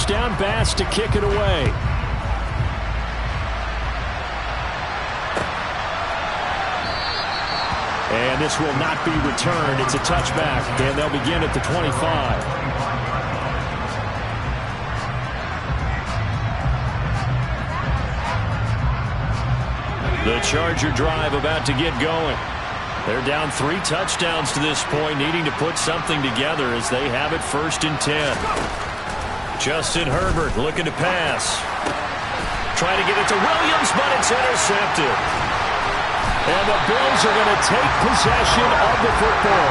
first down. Bass to kick it away. And this will not be returned. It's a touchback, and they'll begin at the 25. The Charger drive about to get going. They're down 3 touchdowns to this point, needing to put something together as they have it 1st and 10. Justin Herbert looking to pass. Trying to get it to Williams, but it's intercepted. And the Bills are going to take possession of the football.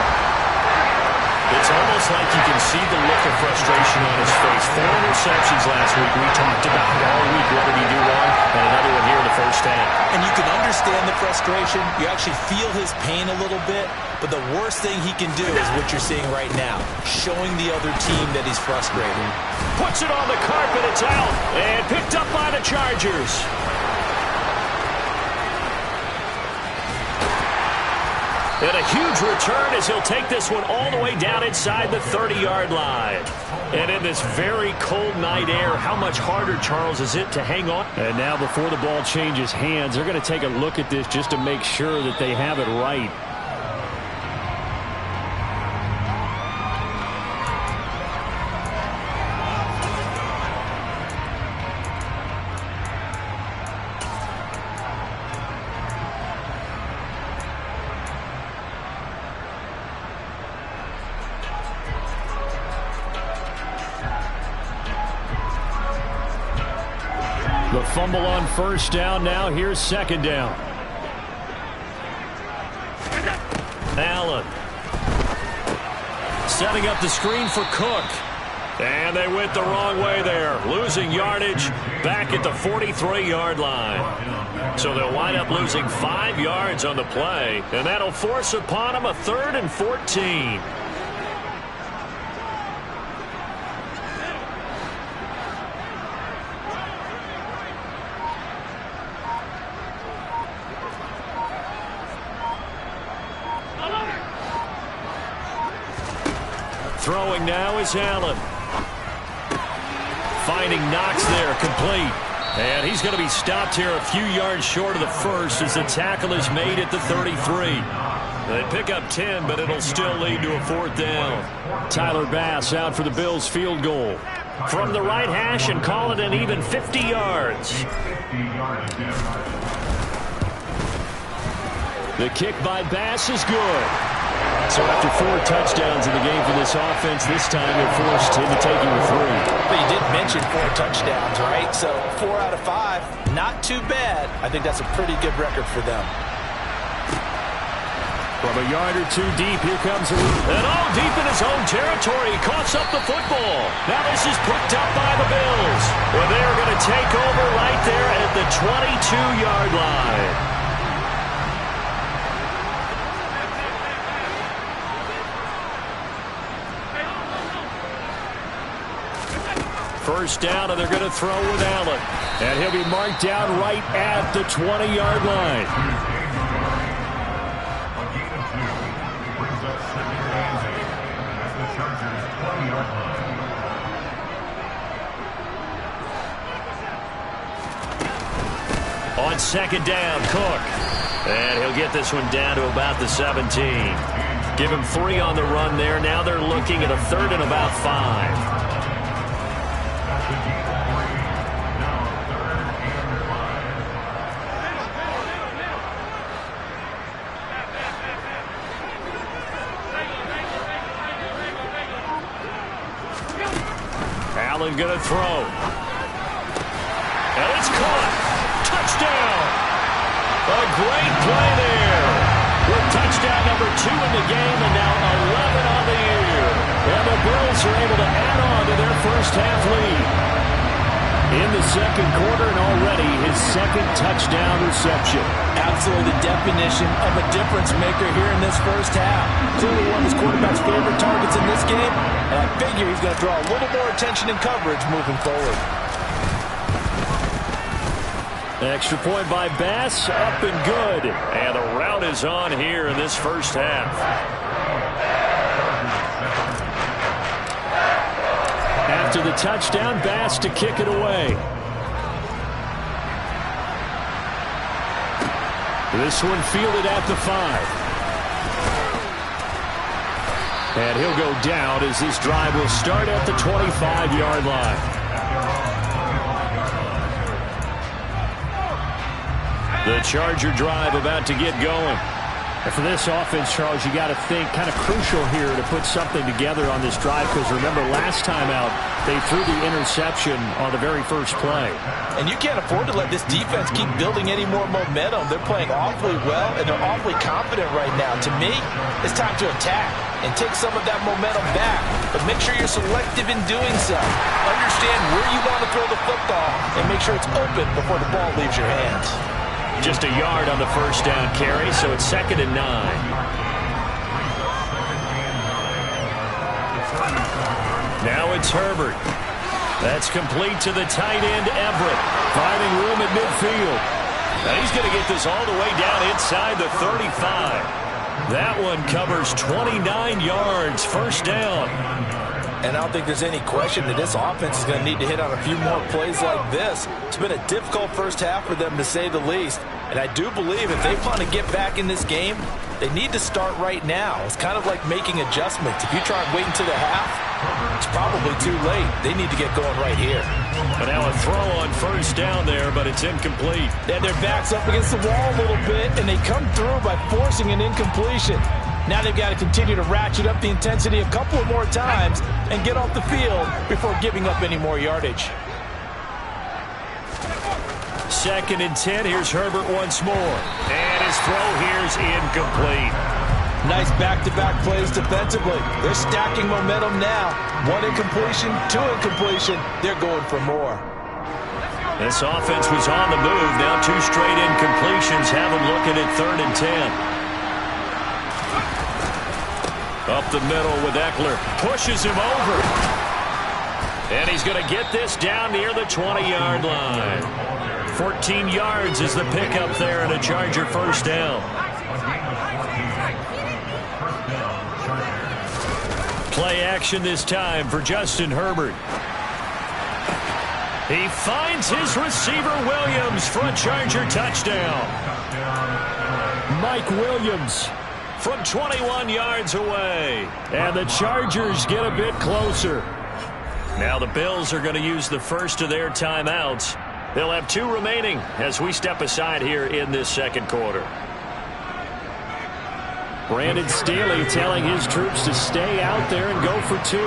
It's almost like you can see the look of frustration on his face. 4 interceptions last week. We talked about it all week. What did he do wrong? And another one here in the first half. And you can understand the frustration. You actually feel his pain a little bit. But the worst thing he can do is what you're seeing right now, showing the other team that he's frustrated. Puts it on the carpet. It's out. And picked up by the Chargers. And a huge return as he'll take this one all the way down inside the 30-yard line. And in this very cold night air, how much harder, Charles, is it to hang on? And now before the ball changes hands, they're going to take a look at this just to make sure that they have it right. The fumble on first down. Now here's 2nd down. Allen setting up the screen for Cook. And they went the wrong way there. Losing yardage back at the 43-yard line. So they'll wind up losing 5 yards on the play. And that'll force upon them a 3rd and 14. Throwing now is Allen. Finding Knox there, complete. And he's going to be stopped here a few yards short of the first as the tackle is made at the 33. They pick up 10, but it'll still lead to a 4th down. Tyler Bass out for the Bills' field goal. From the right hash and call it an even 50 yards. The kick by Bass is good. So after 4 touchdowns in the game for this offense, this time they're forced into taking the 3. But you did mention 4 touchdowns, right? So 4 out of 5, not too bad. I think that's a pretty good record for them. From a yard or 2 deep, here comes a and all deep in his own territory. He coughs up the football. Now this is picked up by the Bills. Well, they're going to take over right there at the 22-yard line. First down, and they're going to throw with Allen. And he'll be marked down right at the 20-yard line. On 2nd down, Cook. And he'll get this one down to about the 17. Give him 3 on the run there. Now they're looking at a 3rd and about 5. Allen going to throw. And it's caught. Touchdown. A great play there. With touchdown number 2 in the game and now 11 on the year. And the Bills are able to add on to their first half lead. In the 2nd quarter and already his 2nd touchdown reception. Absolutely the definition of a difference maker here in this first half. Clearly one of his quarterback's favorite targets in this game. And I figure he's going to draw a little more attention and coverage moving forward. Extra point by Bass, up and good. And the route is on here in this first half. to the touchdown. Bass to kick it away. This one fielded at the 5. And he'll go down as this drive will start at the 25-yard line. The Charger drive about to get going. And for this offense, Charles, you got to think kind of crucial here to put something together on this drive, because remember last time out they threw the interception on the very first play. And you can't afford to let this defense keep building any more momentum. They're playing awfully well, and they're awfully confident right now. To me, it's time to attack and take some of that momentum back. But make sure you're selective in doing so. Understand where you want to throw the football and make sure it's open before the ball leaves your hands. Just a yard on the first down carry, so it's 2nd and 9. Now it's Herbert. That's complete to the tight end, Everett. Finding room at midfield. Now he's going to get this all the way down inside the 35. That one covers 29 yards, first down. And I don't think there's any question that this offense is going to need to hit on a few more plays like this. It's been a difficult first half for them, to say the least. And I do believe if they want to get back in this game, they need to start right now. It's kind of like making adjustments. If you try and wait until the half, it's probably too late. They need to get going right here. But now a throw on first down there, but it's incomplete. And their back's up against the wall a little bit, and they come through by forcing an incompletion. Now they've got to continue to ratchet up the intensity a couple of more times and get off the field before giving up any more yardage. 2nd and 10. Here's Herbert once more. And his throw here's incomplete. Nice back-to-back plays defensively. They're stacking momentum now. 1 incompletion, 2 incompletion. They're going for more. This offense was on the move. Now 2 straight incompletions have them looking at 3rd and 10. Up the middle with Eckler. Pushes him over. And he's going to get this down near the 20-yard line. 14 yards is the pickup there and a Charger first down. Play action this time for Justin Herbert. He finds his receiver Williams for a Charger touchdown. Mike Williams from 21 yards away. And the Chargers get a bit closer. Now the Bills are going to use the first of their timeouts. They'll have 2 remaining as we step aside here in this second quarter. Brandon Staley telling his troops to stay out there and go for 2.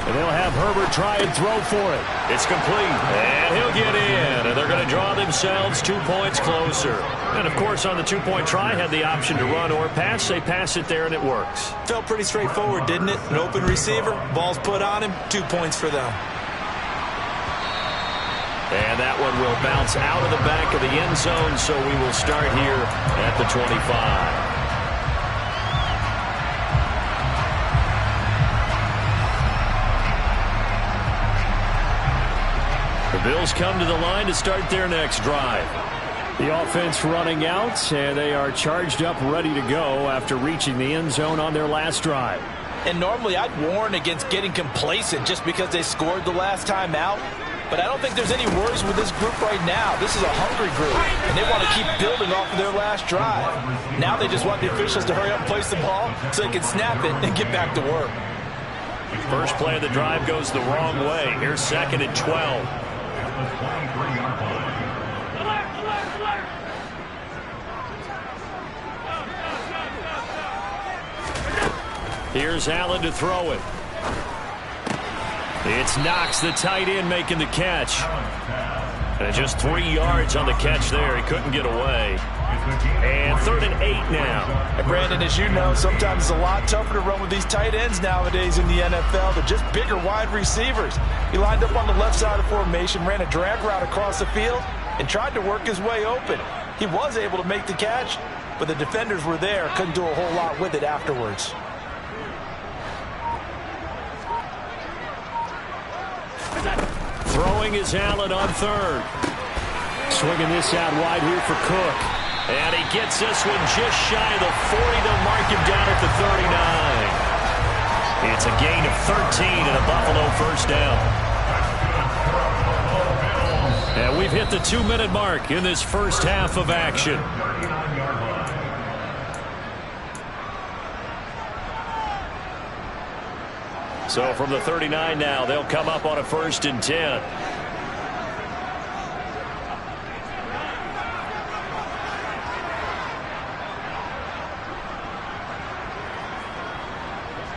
And they'll have Herbert try and throw for it. It's complete. And he'll get in. And they're going to draw themselves 2 points closer. And, of course, on the 2-point try, had the option to run or pass. They pass it there, and it works. Felt pretty straightforward, didn't it? An open receiver, ball's put on him, 2 points for them. And that one will bounce out of the back of the end zone, so we will start here at the 25. The Bills come to the line to start their next drive. The offense running out, and they are charged up, ready to go after reaching the end zone on their last drive. And normally I'd warn against getting complacent just because they scored the last time out. But I don't think there's any worries with this group right now. This is a hungry group, and they want to keep building off of their last drive. Now they just want the officials to hurry up and place the ball so they can snap it and get back to work. First play of the drive goes the wrong way. Here's 2nd and 12. Here's Allen to throw it. It's Knox, the tight end, making the catch. And just 3 yards on the catch there. He couldn't get away. And 3rd and 8 now. And Brandon, as you know, sometimes it's a lot tougher to run with these tight ends nowadays in the NFL. They're just bigger wide receivers. He lined up on the left side of the formation, ran a drag route across the field, and tried to work his way open. He was able to make the catch, but the defenders were there, couldn't do a whole lot with it afterwards. Throwing is Allen on 3rd. Swinging this out wide here for Cook. And he gets this one just shy of the 40. They'll mark him down at the 39. It's a gain of 13 and a Buffalo first down. And we've hit the 2-minute mark in this first half of action. So from the 39 now, they'll come up on a 1st and 10.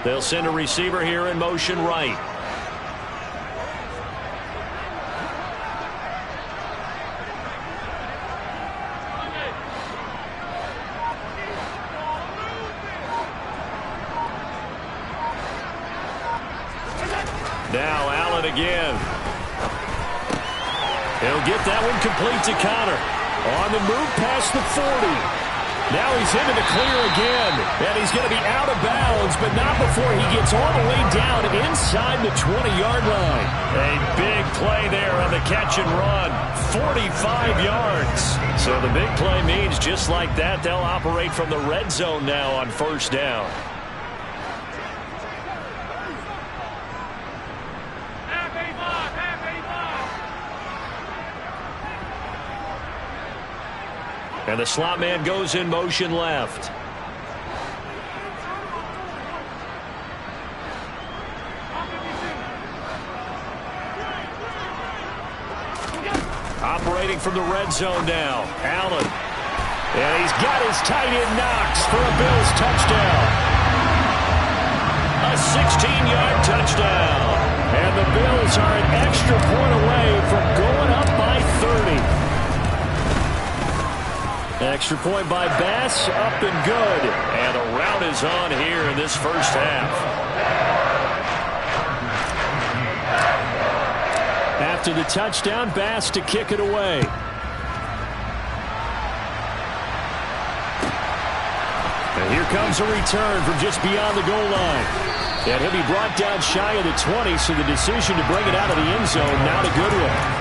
They'll send a receiver here in motion right. Now Allen again. He'll get that one complete to Connor. On the move past the 40. Now he's into the clear again. And he's going to be out of bounds, but not before he gets all the way down inside the 20-yard line. A big play there on the catch and run. 45 yards. So the big play means just like that, they'll operate from the red zone now on 1st down. And the slot man goes in motion left. Operating from the red zone now. Allen. And he's got his tight end Knox for a Bills touchdown. A 16-yard touchdown. And the Bills are an extra point away from going up by 30. Extra point by Bass, up and good. And the route is on here in this first half. After the touchdown, Bass to kick it away. And here comes a return from just beyond the goal line. And he'll be brought down shy of the 20, so the decision to bring it out of the end zone, not a good one.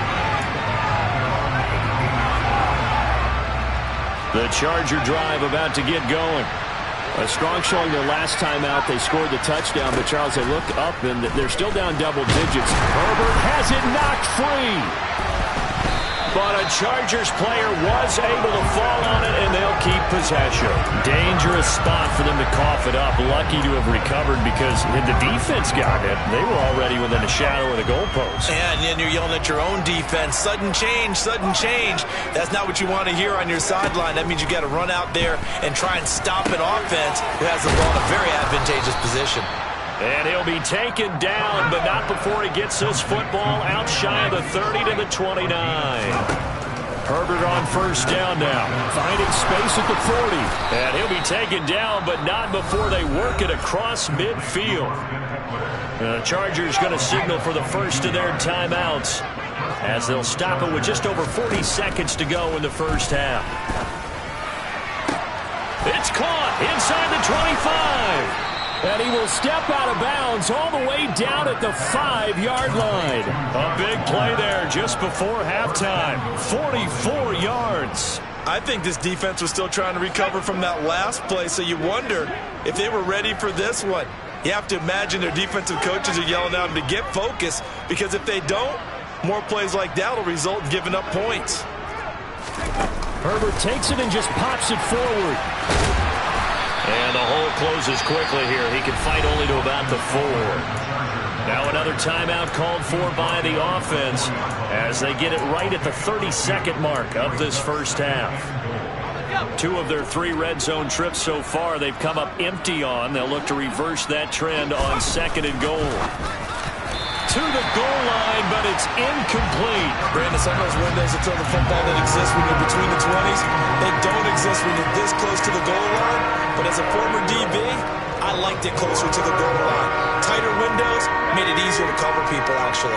The Charger drive about to get going. A strong showing their last time out. They scored the touchdown, but Charles, they look up and they're still down double digits. Herbert has it knocked free. But a Chargers player was able to fall on it, and they'll keep possession. Dangerous spot for them to cough it up. Lucky to have recovered because when the defense got it, they were already within a shadow of the goalpost. And then you're yelling at your own defense. Sudden change, sudden change. That's not what you want to hear on your sideline. That means you got to run out there and try and stop an offense who has the ball in a very advantageous position. And he'll be taken down, but not before he gets this football out shy of the 30 to the 29. Herbert on first down now, finding space at the 40. And he'll be taken down, but not before they work it across midfield. The Chargers going to signal for the first of their timeouts as they'll stop it with just over 40 seconds to go in the first half. It's caught inside the 25. And he will step out of bounds all the way down at the 5-yard line. A big play there just before halftime. 44 yards. I think this defense was still trying to recover from that last play, so you wonder if they were ready for this one. You have to imagine their defensive coaches are yelling at them to get focused, because if they don't, more plays like that will result in giving up points. Herbert takes it and just pops it forward. And the hole closes quickly here. He can fight only to about the 4. Now another timeout called for by the offense as they get it right at the 32nd mark of this first half. 2 of their 3 red zone trips so far they've come up empty on. They'll look to reverse that trend on 2nd and goal. To the goal line, but it's incomplete. Brandon, some of those windows that throw the football that exist when you're between the 20s, they don't exist when you're this close to the goal line. But as a former DB, I liked it closer to the goal line. Tighter windows made it easier to cover people, actually.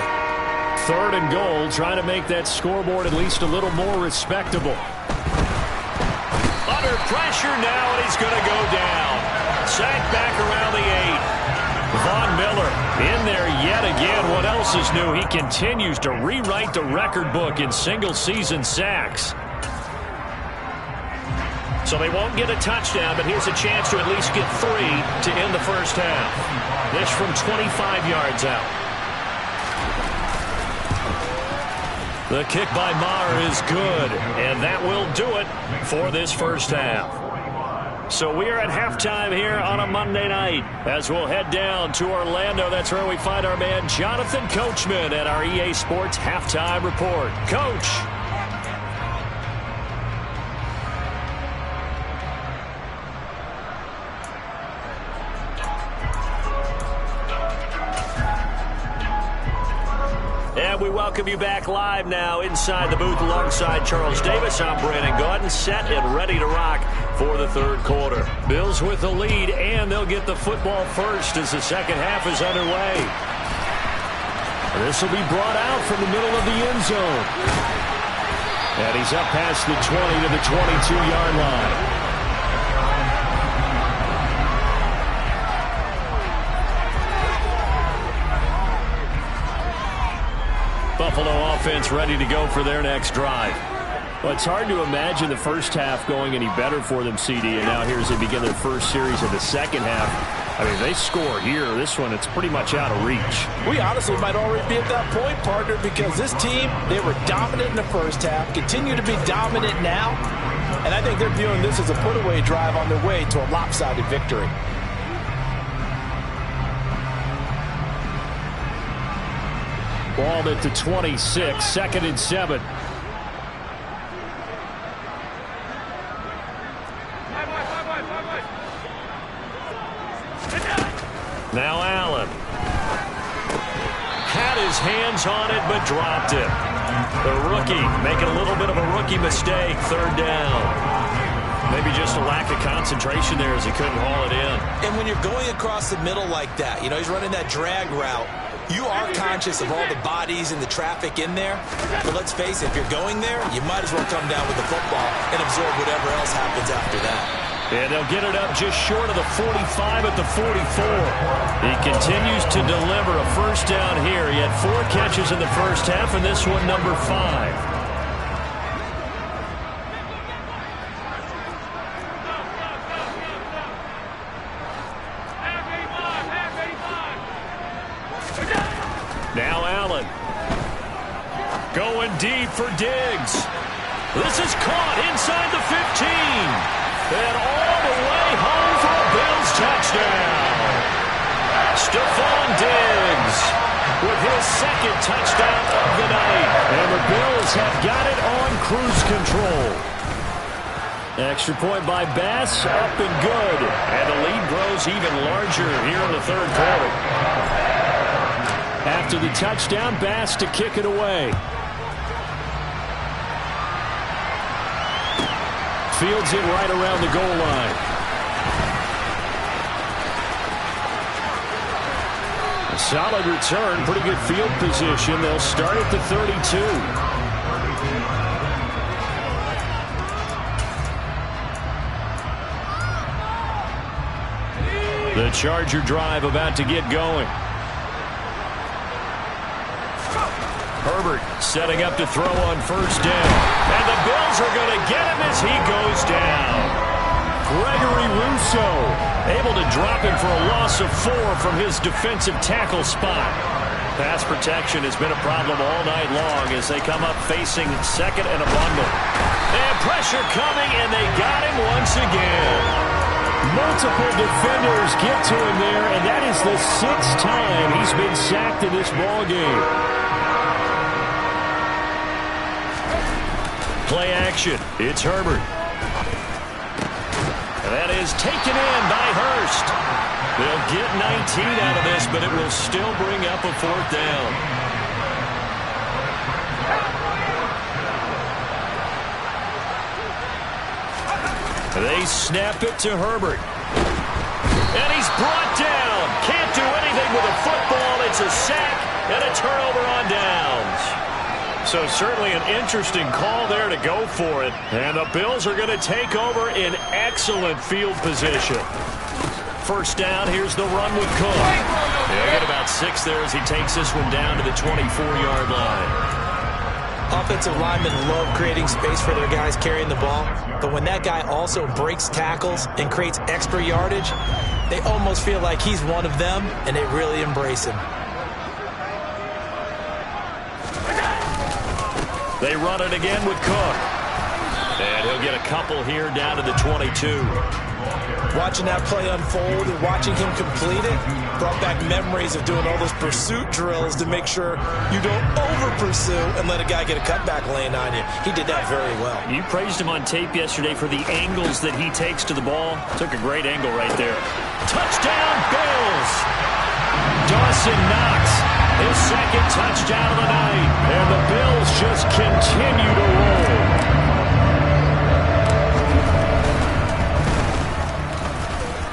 3rd and goal, trying to make that scoreboard at least a little more respectable. Under pressure now, and he's going to go down. Sacked back around the 8. Von Miller in there yet again. What else is new? He continues to rewrite the record book in single-season sacks. So they won't get a touchdown, but here's a chance to at least get 3 to end the first half. This from 25 yards out. The kick by Maher is good, and that will do it for this first half. So we are at halftime here on a Monday night as we'll head down to Orlando. That's where we find our man Jonathan Coachman at our EA Sports Halftime Report. Coach. And we welcome you back live now inside the booth alongside Charles Davis. I'm Brandon Gaudin, set and ready to rock for the third quarter. Bills with the lead, and they'll get the football first as the second half is underway. This will be brought out from the middle of the end zone. And he's up past the 20 to the 22-yard line. Buffalo offense ready to go for their next drive. Well, it's hard to imagine the first half going any better for them, CD, and now here as they begin their first series of the second half. I mean, they score here. This one, it's pretty much out of reach. We honestly might already be at that point, partner, because this team, they were dominant in the first half, continue to be dominant now, and I think they're viewing this as a put-away drive on their way to a lopsided victory. Ball at the 26, 2nd and 7. Now Allen. Had his hands on it, but dropped it. The rookie making a little bit of a rookie mistake, 3rd down. Maybe just a lack of concentration there as he couldn't haul it in. And when you're going across the middle like that, you know, he's running that drag route, you are conscious of all the bodies and the traffic in there. But let's face it, if you're going there, you might as well come down with the football and absorb whatever else happens after that. And they'll get it up just short of the 45 at the 44. He continues to deliver a first down here. He had 4 catches in the first half, and this one number 5. Now Allen. Going deep for Diggs. This is caught inside the 15. And all the way home for a Bills touchdown. Stephon Diggs with his 2nd touchdown of the night. And the Bills have got it on cruise control. Extra point by Bass, up and good. And the lead grows even larger here in the third quarter. After the touchdown, Bass to kick it away. Fields it right around the goal line. A solid return, pretty good field position. They'll start at the 32. The Charger drive about to get going. Herbert setting up to throw on first down. And the Bills are going to get him as he goes down. Gregory Rousseau able to drop him for a loss of 4 from his defensive tackle spot. Pass protection has been a problem all night long as they come up facing 2nd and a bundle. And pressure coming, and they got him once again. Multiple defenders get to him there, and that is the 6th time he's been sacked in this ballgame. Play action. It's Herbert. And that is taken in by Hurst. They'll get 19 out of this, but it will still bring up a 4th down. They snap it to Herbert. And he's brought down. Can't do anything with a football. It's a sack and a turnover on downs. So certainly an interesting call there to go for it. And the Bills are going to take over in excellent field position. First down, here's the run with Cook. They'll get about 6 there as he takes this one down to the 24-yard line. Offensive linemen love creating space for their guys carrying the ball. But when that guy also breaks tackles and creates extra yardage, They almost feel like he's one of them, and they really embrace him. They run it again with Cook. And he'll get a couple here down to the 22. Watching that play unfold and watching him complete it brought back memories of doing all those pursuit drills to make sure you don't over-pursue and let a guy get a cutback lane on you. He did that very well. You praised him on tape yesterday for the angles that he takes to the ball. Took a great angle right there. Touchdown, Bills! Dawson Knox, his second touchdown of the night. And the Bills just continue to roll.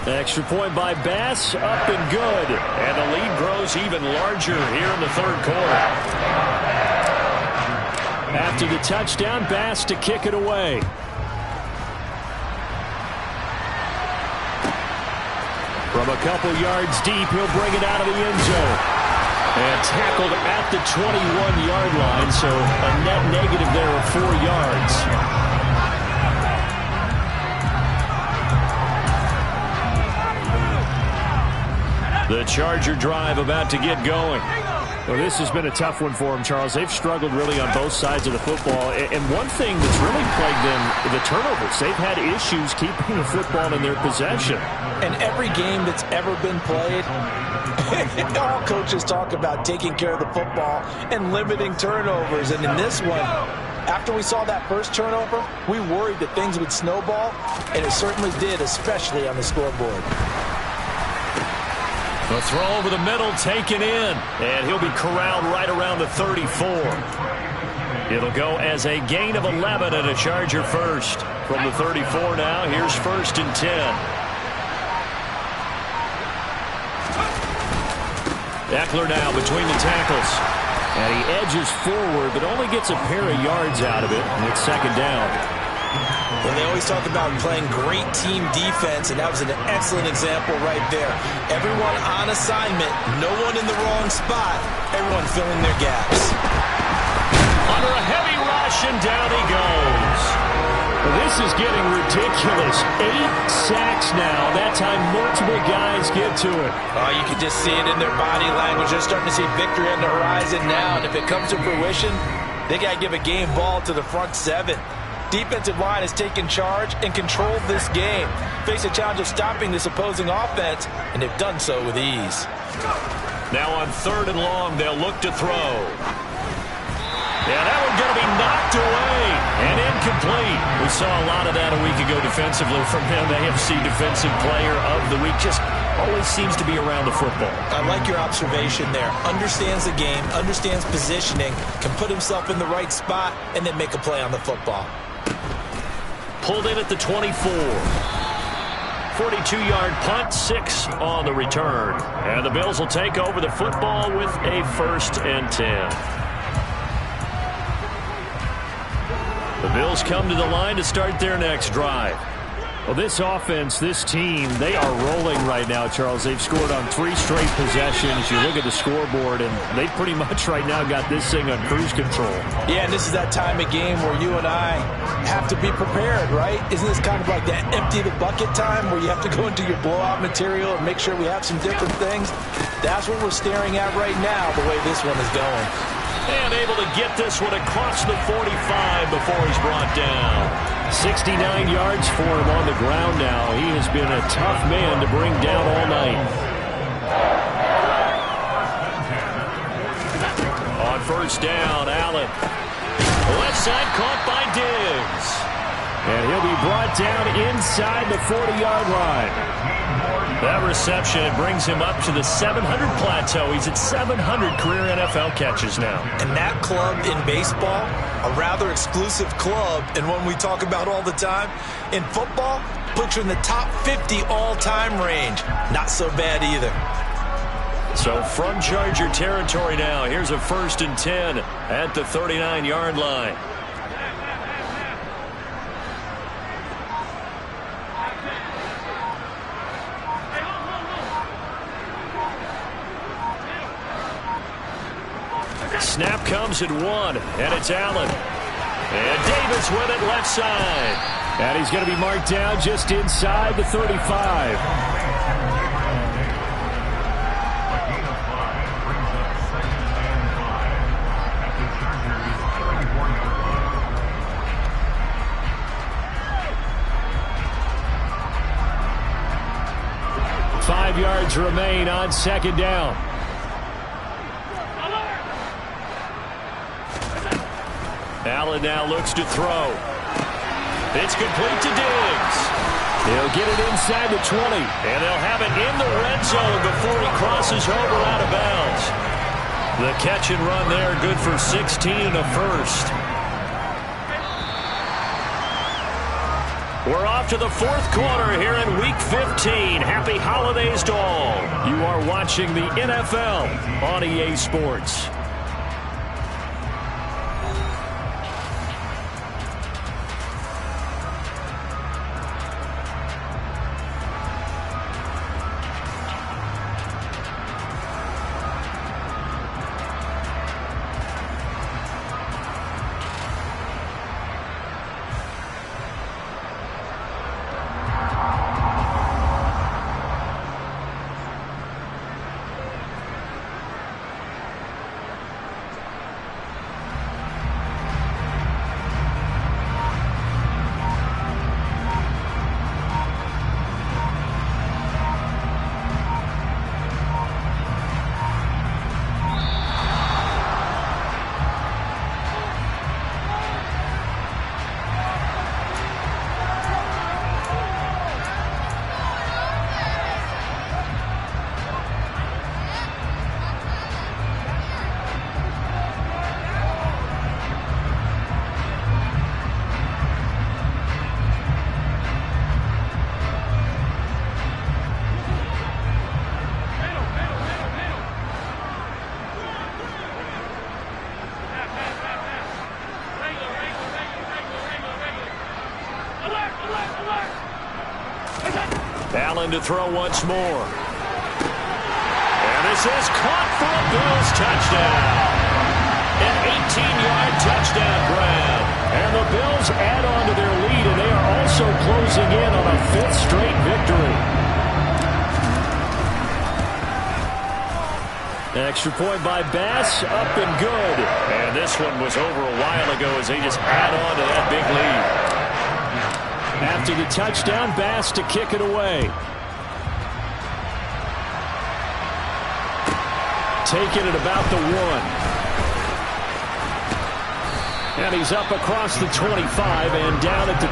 Extra point by Bass, up and good. And the lead grows even larger here in the third quarter. After the touchdown, Bass to kick it away. From a couple yards deep, he'll bring it out of the end zone. And tackled at the 21-yard line, so a net negative there of 4 yards. The Charger drive about to get going. Well, this has been a tough one for them, Charles. They've struggled really on both sides of the football. And one thing that's really plagued them, the turnovers. They've had issues keeping the football in their possession. And every game that's ever been played, all coaches talk about taking care of the football and limiting turnovers. And in this one, after we saw that first turnover, we worried that things would snowball, and it certainly did, especially on the scoreboard. The throw over the middle, taken in, and he'll be corralled right around the 34. It'll go as a gain of 11 and a Charger first. From the 34 now, here's 1st and 10. Eckler now between the tackles. And he edges forward, but only gets a pair of yards out of it, and it's 2nd down. Well, they always talk about playing great team defense, and that was an excellent example right there. Everyone on assignment, no one in the wrong spot, everyone filling their gaps. Under a heavy rush, and down he goes. Well, this is getting ridiculous. 8 sacks now. That time multiple guys get to it. Oh, you can just see it in their body language. They're starting to see victory on the horizon now, and if it comes to fruition, they got to give a game ball to the front 7. Defensive line has taken charge and controlled this game. Face a challenge of stopping this opposing offense, and they've done so with ease. Now on 3rd and long, they'll look to throw. Yeah, that one's going to be knocked away and incomplete. We saw a lot of that a week ago defensively from him. AFC Defensive Player of the Week. Just always seems to be around the football. I like your observation there. Understands the game, understands positioning, can put himself in the right spot, and then make a play on the football. Pulled in at the 24. 42-yard punt, 6 on the return. And the Bills will take over the football with a 1st and 10. The Bills come to the line to start their next drive. Well, this offense, this team, they are rolling right now, Charles. They've scored on 3 straight possessions. You look at the scoreboard, and they pretty much right now got this thing on cruise control. Yeah, and this is that time of game where you and I have to be prepared, right? Isn't this kind of like that empty the bucket time where you have to go into your blowout material and make sure we have some different things? That's what we're staring at right now, the way this one is going. And able to get this one across the 45 before he's brought down. 69 yards for him on the ground now. He has been a tough man to bring down all night. On 1st down, Allen. Left side caught by Diggs. And he'll be brought down inside the 40-yard line. That reception brings him up to the 700 plateau. He's at 700 career NFL catches now. And that club in baseball, a rather exclusive club, and one we talk about all the time. In football, puts you in the top 50 all-time range. Not so bad either. So from Charger territory now, here's a 1st and 10 at the 39-yard line. Snap comes at 1, and it's Allen. And Davis with it left side. And he's going to be marked down just inside the 35. yards remain on second down. Allen now looks to throw. It's complete to Diggs. He'll get it inside the 20, and they'll have it in the red zone before he crosses over out of bounds. The catch and run there, good for 16 and a first. We're off to the fourth quarter here in Week 15. Happy holidays to all. You are watching the NFL on EA Sports. Allen to throw once more. And this is caught for a Bills touchdown. An 18-yard touchdown grab. And the Bills add on to their lead, and they are also closing in on a fifth straight victory. Extra point by Bass, up and good. And this one was over a while ago as they just add on to that big lead. After the touchdown, Bass to kick it away. Taking it about the 1. And he's up across the 25 and down at the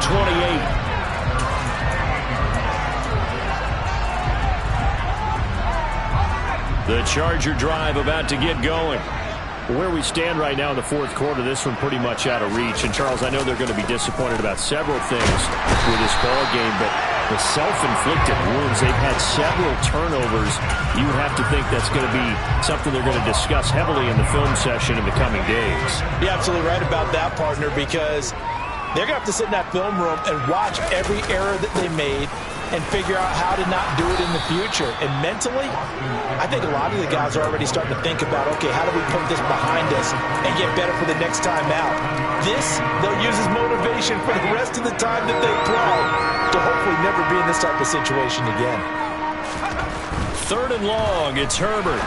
28. The Charger drive about to get going. Where we stand right now in the fourth quarter, this one pretty much out of reach. And, Charles, I know they're going to be disappointed about several things with this ball game, but the self-inflicted wounds, they've had several turnovers. You would have to think that's going to be something they're going to discuss heavily in the film session in the coming days. You're absolutely right about that, partner, because they're going to have to sit in that film room and watch every error that they made and figure out how to not do it in the future. And mentally, I think a lot of the guys are already starting to think about, okay, how do we put this behind us and get better for the next time out? This, they'll use as motivation for the rest of the time that they play to hopefully never be in this type of situation again. Third and long, it's Herbert.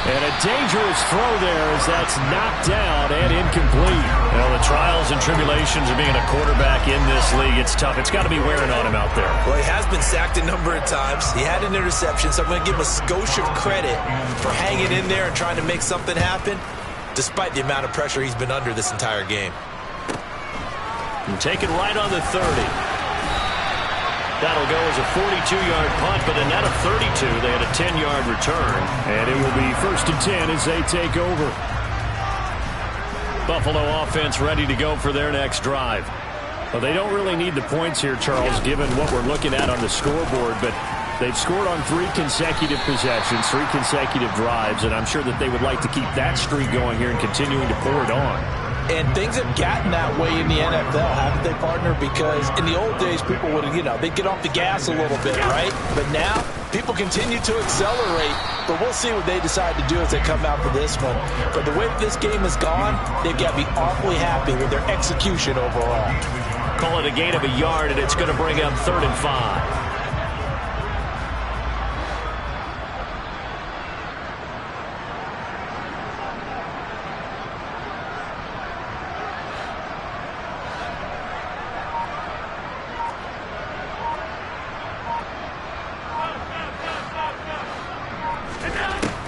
And a dangerous throw there as that's knocked down and incomplete. Well, the trials and tribulations of being a quarterback in this league, it's tough. It's got to be wearing on him out there. Well, he has been sacked a number of times. He had an interception, so I'm going to give him a skosh of credit for hanging in there and trying to make something happen, despite the amount of pressure he's been under this entire game. And take it right on the 30. That'll go as a 42-yard punt, but a net of 32. They had a 10-yard return, and it will be 1st and 10 as they take over. Buffalo offense ready to go for their next drive. Well, they don't really need the points here, Charles, given what we're looking at on the scoreboard, but they've scored on 3 consecutive possessions, 3 consecutive drives, and I'm sure that they would like to keep that streak going here and continuing to pour it on. And things have gotten that way in the NFL, haven't they, partner? Because in the old days, people would, they'd get off the gas a little bit, right? But now, people continue to accelerate. But we'll see what they decide to do as they come out for this one. But the way that this game has gone, they've got to be awfully happy with their execution overall. Call it a gain of a yard, and it's going to bring up 3rd and 5.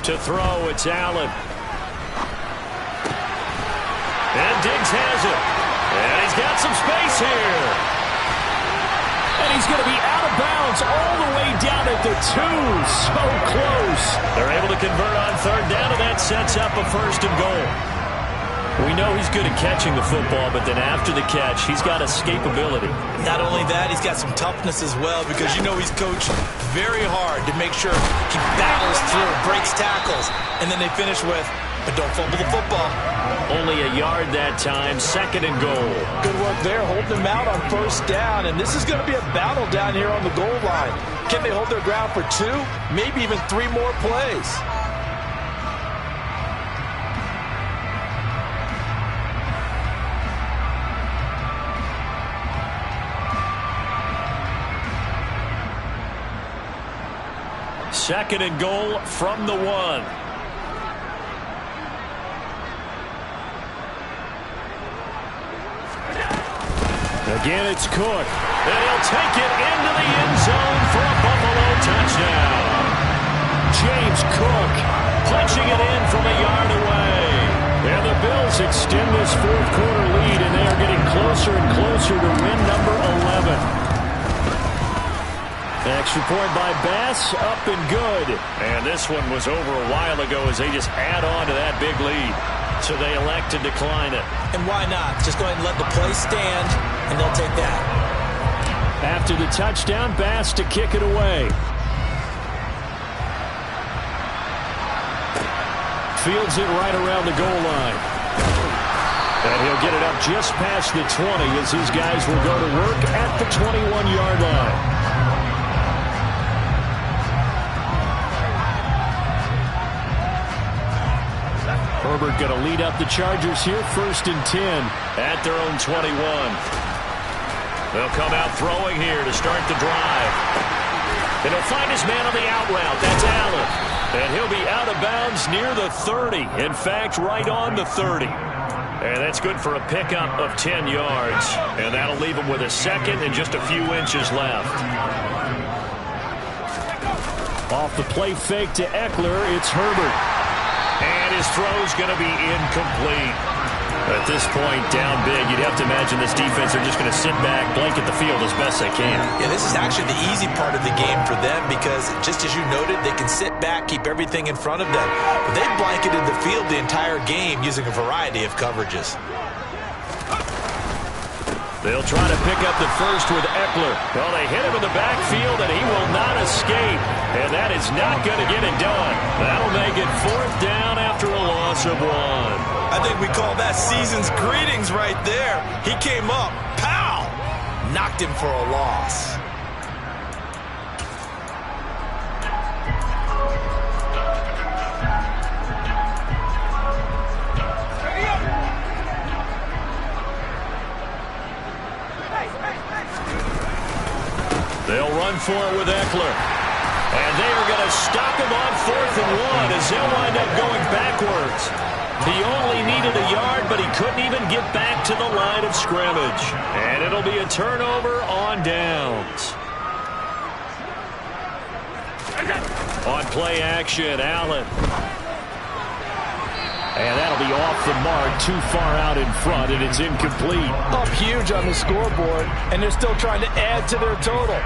To throw, it's Allen. And Diggs has it. And he's got some space here. And he's going to be out of bounds all the way down at the 2. So close. They're able to convert on third down, and that sets up a 1st and goal. We know he's good at catching the football, but then after the catch, he's got escapability. Not only that, he's got some toughness as well, because you know he's coached very hard to make sure he battles through, breaks tackles, and then they finish with, but don't fumble the football. Only a yard that time, 2nd and goal. Good work there, holding him out on 1st down, and this is going to be a battle down here on the goal line. Can they hold their ground for 2, maybe even 3 more plays? Second and goal from the 1. Again, it's Cook. And he'll take it into the end zone for a Buffalo touchdown. James Cook punching it in from a yard away. And the Bills extend this 4th quarter lead, and they are getting closer and closer to win number 11. Extra point by Bass, up and good. And this one was over a while ago as they just add on to that big lead. So they elect to decline it. And why not? Just go ahead and let the play stand, and they'll take that. After the touchdown, Bass to kick it away. Fields it right around the goal line. And he'll get it up just past the 20 as these guys will go to work at the 21-yard line. Herbert going to lead up the Chargers here, 1st and 10 at their own 21. They'll come out throwing here to start the drive. And he'll find his man on the out route. That's Allen. And he'll be out of bounds near the 30. In fact, right on the 30. And that's good for a pickup of 10 yards. And that'll leave him with a 2nd and just a few inches left. Off the play fake to Eckler, it's Herbert. And his throw's going to be incomplete. At this point, down big, you'd have to imagine this defense are just going to sit back, blanket the field as best they can. Yeah, this is actually the easy part of the game for them because, just as you noted, they can sit back, keep everything in front of them. But they blanketed the field the entire game using a variety of coverages. They'll try to pick up the 1st with Eckler. Well, they hit him in the backfield, and he will not escape. And that is not going to get it done. That'll make it 4th down after a loss of 1. I think we call that season's greetings right there. He came up, pow! Knocked him for a loss. They'll run for it with Eckler. And they are going to stop him on 4th and 1 as they'll wind up going backwards. He only needed a yard, but he couldn't even get back to the line of scrimmage. And it'll be a turnover on downs. On play action, Allen. And that'll be off the mark, too far out in front, and it's incomplete. Up huge on the scoreboard, and they're still trying to add to their total.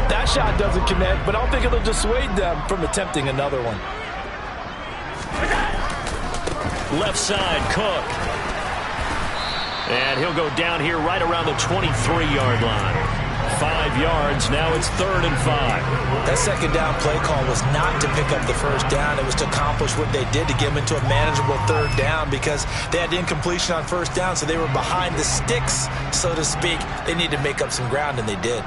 That shot doesn't connect, but I don't think it'll dissuade them from attempting another one. Left side, Cook. And he'll go down here right around the 23-yard line. 5 yards, now it's 3rd and 5. That 2nd down play call was not to pick up the 1st down. It was to accomplish what they did to get them into a manageable 3rd down because they had incompletion on 1st down, so they were behind the sticks, so to speak. They needed to make up some ground, and they did.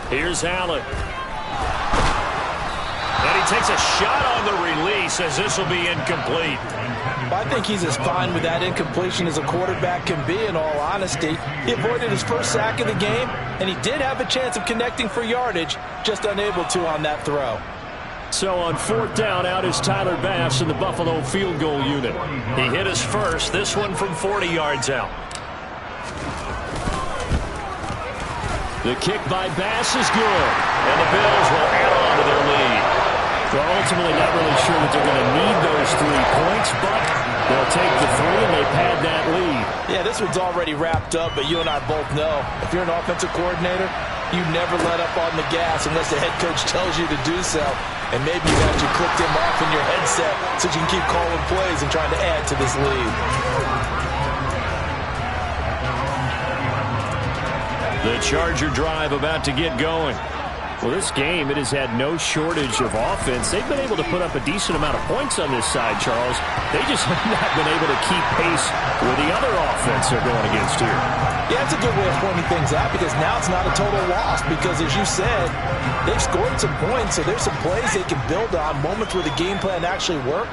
Here's Allen. And he takes a shot on the release as this will be incomplete. I think he's as fine with that incompletion as a quarterback can be, in all honesty. He avoided his first sack of the game, and he did have a chance of connecting for yardage, just unable to on that throw. So on 4th down, out is Tyler Bass in the Buffalo field goal unit. He hit his first, this one from 40 yards out. The kick by Bass is good, and the Bills will add on their lead. Well, ultimately not really sure that they're going to need those 3 points, but they'll take the 3 and they pad that lead. Yeah, this one's already wrapped up, but you and I both know if you're an offensive coordinator, you never let up on the gas unless the head coach tells you to do so. And maybe you've actually clicked him off in your headset so you can keep calling plays and trying to add to this lead. The Charger drive about to get going. Well, this game, it has had no shortage of offense. They've been able to put up a decent amount of points on this side, Charles. They just have not been able to keep pace with the other offense they're going against here. Yeah, it's a good way of pointing things out because now it's not a total loss because, as you said, they've scored some points, so there's some plays they can build on, moments where the game plan actually worked.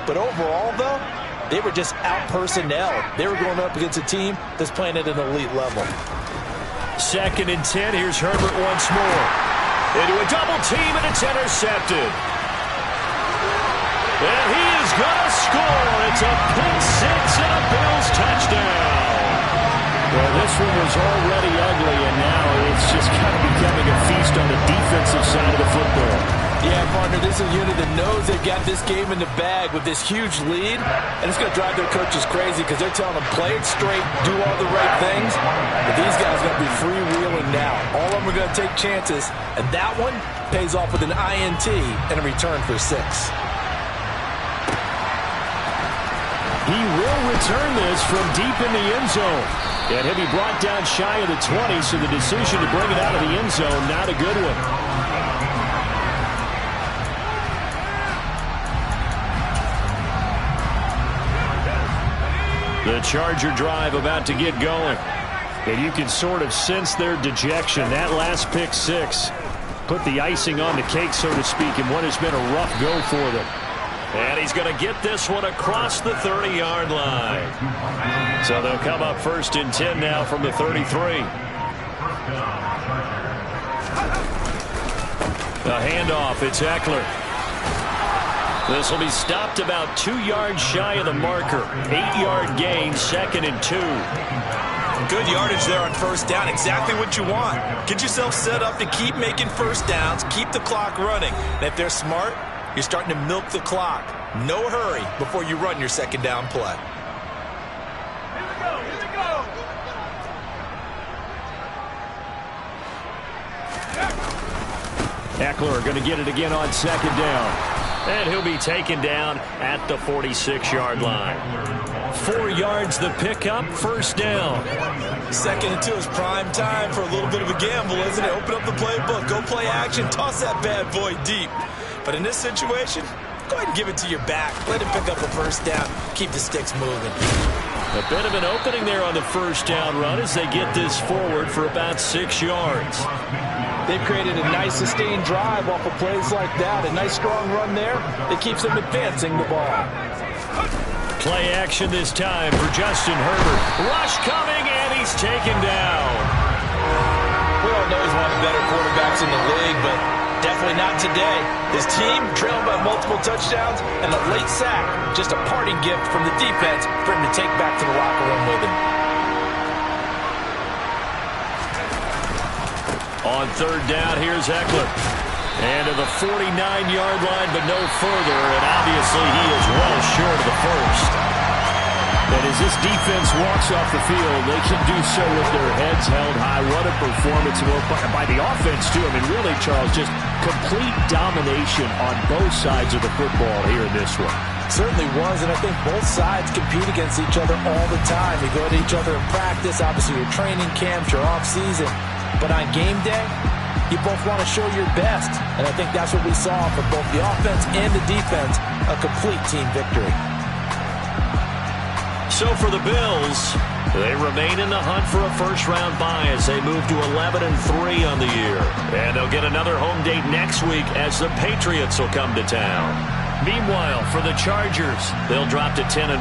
But overall, though, they were just out-personnel. They were going up against a team that's playing at an elite level. 2nd and 10. Here's Herbert once more. Into a double team, and it's intercepted. And he is going to score. It's a pick 6 and a Bills touchdown. Well, this one was already ugly, and now it's just kind of becoming a feast on the defensive side of the football. Yeah, partner, this is a unit that knows they've got this game in the bag with this huge lead, and it's going to drive their coaches crazy because they're telling them play it straight, do all the right things, but these guys are going to be freewheeling now. All of them are going to take chances, and that one pays off with an INT and a return for 6. He will return this from deep in the end zone. And he'll be brought down shy of the 20, so the decision to bring it out of the end zone, not a good one. The Charger drive about to get going. And you can sort of sense their dejection. That last pick 6 put the icing on the cake, so to speak, in what has been a rough go for them. And he's going to get this one across the 30-yard line. So they'll come up 1st and 10 now from the 33. The handoff, it's Eckler. This will be stopped about 2 yards shy of the marker. 8-yard gain, 2nd and 2. Good yardage there on 1st down. Exactly what you want. Get yourself set up to keep making 1st downs, keep the clock running. And if they're smart, you're starting to milk the clock. No hurry before you run your 2nd down play. Eckler going to get it again on 2nd down. And he'll be taken down at the 46-yard line. 4 yards the pickup, 1st down. 2nd and 2 is prime time for a little bit of a gamble, isn't it? Open up the playbook, go play action, toss that bad boy deep. But in this situation, go ahead and give it to your back. Let him pick up a 1st down. Keep the sticks moving. A bit of an opening there on the 1st down run as they get this forward for about 6 yards. They've created a nice sustained drive off of plays like that. A nice strong run there that keeps them advancing the ball. Play action this time for Justin Herbert. Rush coming, and he's taken down. We all know he's one of the better quarterbacks in the league, but definitely not today. His team trailed by multiple touchdowns and a late sack. Just a parting gift from the defense for him to take back to the locker room with him. On 3rd down, here's Eckler. And to the 49-yard line, but no further. And obviously he is well short of the 1st. And as this defense walks off the field, they can do so with their heads held high. What a performance by the offense, too. I mean, really, Charles, just complete domination on both sides of the football here in this one. Certainly was, and I think both sides compete against each other all the time. You go to each other in practice, obviously your training camps, your off-season. But on game day, you both want to show your best. And I think that's what we saw from both the offense and the defense, a complete team victory. So for the Bills, they remain in the hunt for a first-round bye as they move to 11-3 on the year. And they'll get another home date next week as the Patriots will come to town. Meanwhile, for the Chargers, they'll drop to 10-4.